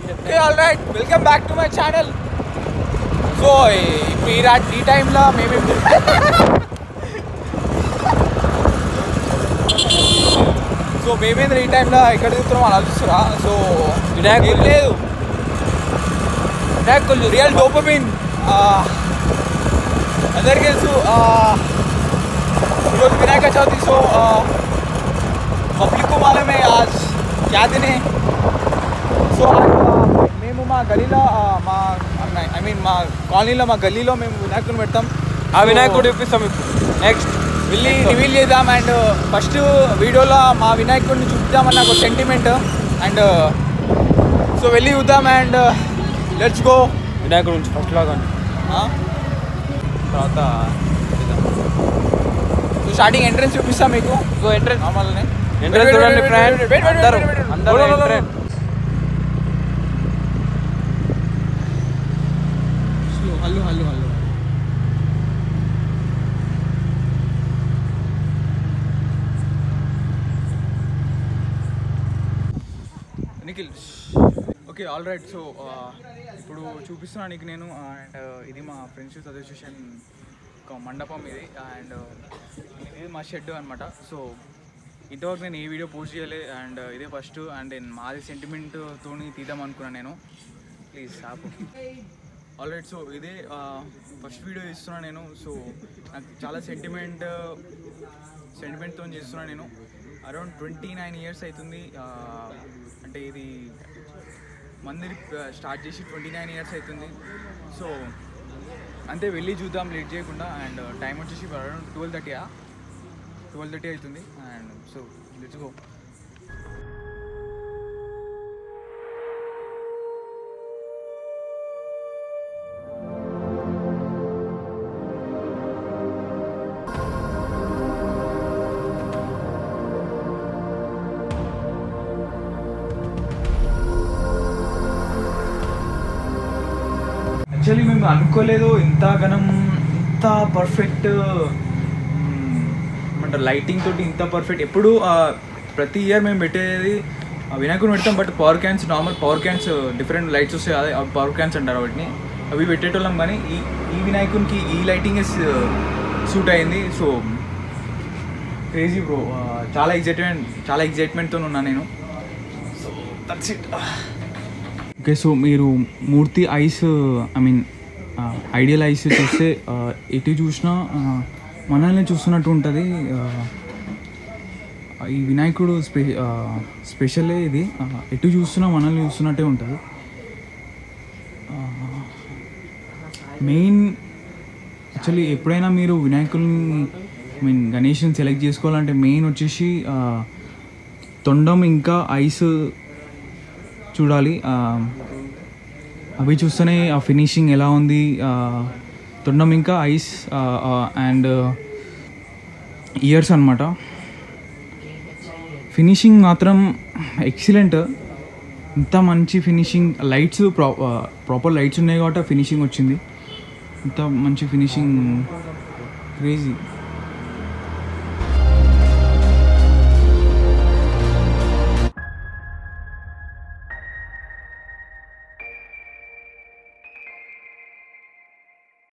Okay, alright, welcome back to my channel. So, ఈ టైంలో మేమే ఈ టైంలో ఎక్కడ చూస్తున్నాం అని ఆలోచిస్తురా. సో వినాయకుడు లేదు, వినాయకుడు రియల్ డోపమిన్ అందరికీ తెలుసు. ఈరోజు వినాయక చవితి. సో పబ్లిక్ మాలమే ఆజ్ क्या दिन है. సో మేము మా గలీలో మా కాలనీలో మా గల్లీలో మేము వినాయకుడిని పెడతాం. ఆ వినాయకుడు చూపిస్తాం ఇప్పుడు. నెక్స్ట్ రివీల్ చేద్దాం. అండ్ ఫస్ట్ వీడియోలో మా వినాయకుడిని చూపిద్దామన్న ఒక సెంటిమెంట్. అండ్ సో వెళ్ళి చూద్దాం. And let's go. వినాయకుడు నుంచి ఫస్ట్ లాగా తర్వాత సో స్టార్టింగ్ ఎంట్రన్స్ చూపిస్తాం మీకు. సో ఎంట్రన్స్ నార్మల్నే ఎంట్రన్స్ చూడండి ఫ్రెండ్స్. అందరూ entrance. Hello Nikhil. Okay, all right. So ఇప్పుడు చూపిస్తున్నాను నీకు నేను. అండ్ ఇది మా ఫ్రెండ్షిప్ అసోసియేషన్ ఒక మండపం ఇది. అండ్ ఇది మా షెడ్ అనమాట. సో ఇంతవరకు నేను ఏ వీడియో పోస్ట్ చేయలే. అండ్ ఇదే ఫస్ట్. అండ్ నేను మాది సెంటిమెంట్తో తీద్దాం అనుకున్నాను నేను. ప్లీజ్ ఆపు. All right. సో ఇదే ఫస్ట్ వీడియో తీస్తున్నాను నేను. సో నాకు చాలా సెంటిమెంట్తో చేస్తున్నాను నేను. అరౌండ్ 29 years అవుతుంది. అంటే ఇది మందిరి స్టార్ట్ చేసి 29 years అవుతుంది. సో అంతే, వెళ్ళి చూద్దాం లేట్ చేయకుండా. అండ్ టైం వచ్చేసి అరౌండ్ 12:30 అవుతుంది. And so let's go. Actually మేము అనుకోలేదు ఇంత పర్ఫెక్ట్ అంటే లైటింగ్ తోటి ఇంత పర్ఫెక్ట్. ఎప్పుడు ప్రతి ఇయర్ మేము పెట్టేది వినాయకుడిని పెడతాం. But power cans, normal power cans, different lights వస్తాయి, అదే పవర్ క్యాన్స్ అంటారు వాటిని. అవి పెట్టేటోళ్ళం. కానీ ఈ వినాయకునికి ఈ లైటింగ్ సూట్ అయింది. So crazy bro. చాలా ఎగ్జైట్మెంట్తో ఉన్నాను నేను. So that's it. Okay, so మీరు మూర్తి ఐస్ ఐడియల్ ఐస్ చూస్తే ఎటు చూసినా మనల్ని చూస్తున్నట్టు ఉంటుంది. ఈ వినాయకుడు స్పెషలే ఇది. ఎటు చూస్తున్నా మనల్ని చూస్తున్నట్టే ఉంటుంది. మెయిన్ యాక్చువల్లీ ఎప్పుడైనా మీరు వినాయకుడిని గణేష్ని సెలెక్ట్ చేసుకోవాలంటే మెయిన్ వచ్చేసి తొండం ఇంకా ఐస్ చూడాలి. అవి చూస్తేనే ఆ ఫినిషింగ్ ఎలా ఉంది. తొండం ఇంకా ఐస్ అండ్ ఇయర్స్ అనమాట. ఫినిషింగ్ మాత్రం ఎక్సలెంట్. ఇంత మంచి ఫినిషింగ్. లైట్స్ ప్రాపర్ లైట్స్ ఉన్నాయి కాబట్టి ఫినిషింగ్ వచ్చింది. ఇంత మంచి ఫినిషింగ్ క్రేజీ.